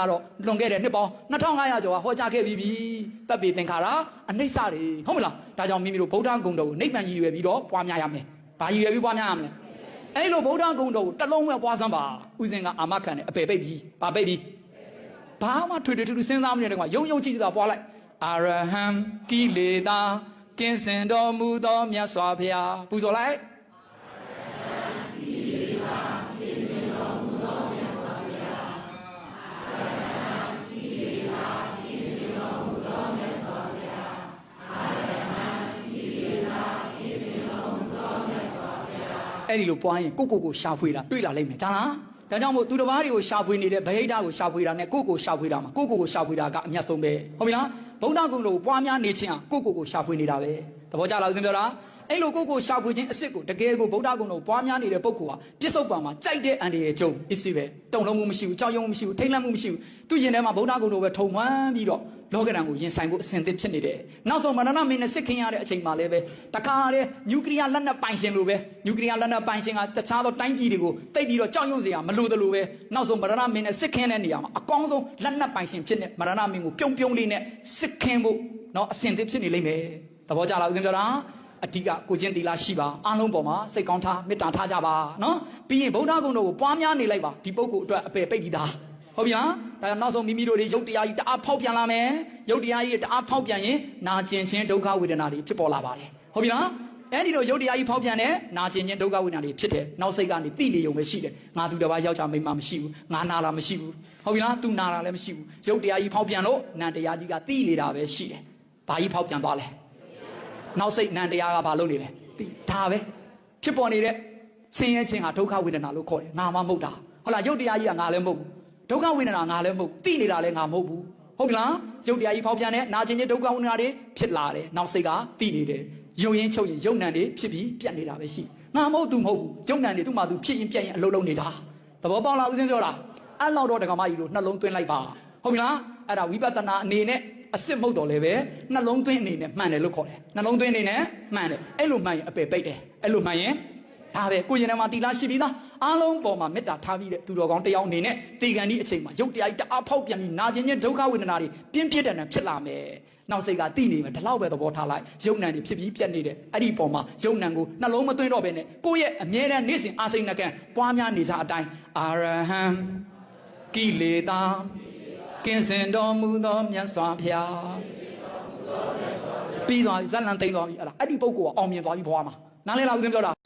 တော့လွန်ခဲ့တဲ့နှစ်ပေါင်း2500ကျော်ကဟောကြားခဲ့ပြီးတပ်ပေသင်္ခါရအနိစ္စတွေဟုတ်မလားဒါကြောင့်မိမိတို့ဗုဒ္ဓဂုဏ်တော်ကိုနိဗ္ဗာန်ရည်ရွယ်ပြီးတော့ပွားများရမယ်။ဘာရည်ရွယ်ပြီးပွားများရမလဲ။အဲ့လိုဗုဒ္ဓဂုဏ်တော်ကိုတစ်လုံးပဲပွားစမ်းပါ။ဥစဉ်ကအာမခံတယ်အပေပိတ်ပြီး။ဘာပိတ်ပြီး။ဘာမှထွေထွေထူးထူးစဉ်းစားမနေတဲ့ကွာယုံယုံကြည်ကြည်သာပွားလိုက်။အာရဟံကိလေသာကင်းစင်တော်မူသောမြတ်စွာဘုရားပူဇော်လိုက်။အဲ့ဒီလိုပွားရင်ကိုရှာဖွေတာတွေ့လာလိမ့်မယ်ကြားလားဒါကြောင့်မို့သူတစ်ပါးတွေကိုရှာဖွေနေတဲ့ဗဟိတကိုရှာဖွေတာနဲ့ကိုရှာဖွေတာမှာကိုရှာဖွေတာကအမြတ်ဆုံးပဲဟုတ်ပြီလားဗုဒ္ဓဂုဏ်တော်ကိုပွားများနေခြင်းဟာကိုရှာဖွေနေတာပဲသဘောကျလားဦးဇင်းပြောတာအဲ့လိုကိုရှာဖွေခြင်းအစ်စ်ကိုတကယ်ကိုဗုဒ္ဓဂုဏ်တော်ပွားများနေတဲ့ပုဂ္ဂိုလ်ဟာပြစ္ဆုတ်ပံမှာကြိုက်တဲ့အန္တရာယ်ကြုံအစ်စ်ပဲတုံလုံးမှုမရှိဘူးကြောက်ရွံ့မှုမရှိဘူးထိတ်လန့်မှုမရှိဘူးသူရင်ထဲမှာဗုဒ္ဓဂုဏ်တော်ပဲထုံမှန်းပြီးတော့လောကဓာတ်ကိုရင်ဆိုင်ဖို့အစဉ်သင့်ဖြစ်နေတယ်နောက်ဆုံးမရဏမင်းနဲ့စစ်ခင်ရတဲ့အချိန်မှာလည်းပဲတခါတည်းနျူကလ িয়ার လက်နက်ပိုင်ရှင်လိုပဲနျူကလ িয়ার လက်နက်ပိုင်ရှင်ကတခြားသောတိုင်းပြည်တွေကိုတိတ်ပြီးတော့ကြောက်ရွံ့စရာမလိုသလိုပဲနောက်ဆုံးမရဏမင်းနဲ့စစ်ခင်တဲ့နေရာမှာအကောင်းဆုံးလက်နက်ပိုင်ရှင်ဖြစ်နေမရဏမင်းကိုပြုံးလေးနဲ့စစ်ခင်ဖို့နော်အစဉ်သင့်ဖြစ်နေလိမ့်မယ်သဘောကျလားဦးဇင်းပြောတာအဓိကကိုချင်းတီလာရှိပါအားလုံးပေါ်မှာစိတ်ကောင်းထားမေတ္တာထားကြပါနော်ပြီးရင်ဗုဒ္ဓဂုဏ်တော်ကိုပွားများနေလိုက်ပါဒီပုဂ္ဂိုလ်အတွက်အပယ်ပိတ်ပြီးသားဟုတ်ပြီလားဒါကြောင့်နောက်ဆုံးမိမိတို့တွေရုပ်တရားကြီးတအားဖောက်ပြန်လာမယ်ရုပ်တရားကြီးတအားဖောက်ပြန်ရင်နာကျင်ခြင်းဒုက္ခဝေဒနာတွေဖြစ်ပေါ်လာပါတယ်ဟုတ်ပြီလားအဲ့ဒီလိုရုပ်တရားကြီးဖောက်ပြန်တဲ့နာကျင်ခြင်းဒုက္ခဝေဒနာတွေဖြစ်တယ်နောက်စိတ်ကနေသိနေုံပဲရှိတယ်ငါသူတစ်ပါးယောက်ျားမိန်းမမရှိဘူးငါနာတာမရှိဘူးဟုတ်ပြီလားသူနာတာလည်းမရှိဘူးရုပ်တရားကြီးဖောက်ပြန်လို့နံတရားကြီးကသိနေတာပဲရှိတယ်ဘာကြီးဖောက်ပြန်သွားလဲနောက်စိတ်နံတရားကဘာလုပ်နေလဲသိဒါပဲဖြစ်ပေါ်နေတဲ့ဆင်းရဲခြင်းဟာဒုက္ခဝေဒနာလို့ခေါ်တယ်ငါမှမဟုတ်တာဟုတ်လားရုပ်တရားကြီးကငါလည်းမဟုတ်ဘူးဒုက္ခဝေဒနာငါလည်းမဟုတ်သိနေတာလည်းငါမဟုတ်ဘူးဟုတ်ပြီလားရုပ်တရားကြီးဖောက်ပြန်တဲ့နာကျင်ခြင်းဒုက္ခဝေဒနာတွေဖြစ်လာတယ်နောက်စိတ်ကသိနေတယ်ယုံရင်ချုပ်ရင်ယုံနံတွေဖြစ်ပြီးပြတ်နေတာပဲရှိငါမဟုတ်သူမဟုတ်ဘူးယုံနံတွေသူ့မှာသူဖြစ်ရင်ပြတ်ရင်အလုံးလုံးနေတာသဘောပေါက်လားဦးဇင်းပြောတာအဲ့လောက်တော့ဒကာမကြီးတို့နှလုံးသွင်းလိုက်ပါဟုတ်ပြီလားအဲ့ဒါဝိပဿနာအနေနဲ့အစစ်မဟုတ်တော့လည်းပဲနှလုံးသွင်းအနေနဲ့မှန်တယ်လို့ခေါ်တယ်နှလုံးသွင်းအနေနဲ့မှန်တယ်အဲ့လိုမှန်ရင်အပယ်ပိတ်တယ်အဲ့လိုမှန်ရင်ဒါပဲကိုရင်ထဲမှာတီလာရှိပြီးသားအားလုံးပေါ်မှာမေတ္တာထားပြီးတဲ့သူတော်ကောင်းတယောက်အနေနဲ့တေကန်ဒီအချိန်မှာရုပ်တရားကြီးတအားဖောက်ပြန်ပြီးနာကျင်ခြင်းဒုက္ခဝေဒနာတွေပြင်းပြတဲ့နဲ့ဖြစ်လာမယ်နောက်စိတ်ကတိနေမယ်ဒီလောက်ပဲသဘောထားလိုက်ယုံနံတွေဖြစ်ပြီးပြတ်နေတယ်အဲ့ဒီပေါ်မှာယုံနံကိုနှလုံးမသွင်းတော့ဘဲနဲ့ကိုယ့်ရဲ့အမြဲတမ်းနေ့စဉ်အာစိတ်နှကံပွားများနေစားအတိုင်းအာရဟံကိလေသာကင်းစင်တော်မူသောမြတ်စွာဘုရားပြီးသွားဇလန်သိမ့်သွားပြီအဲ့ဒီပုဂ္ဂိုလ်ကအောင်မြင်သွားပြီဘဝမှာနားလည်လားဦးဇင်းပြောတာ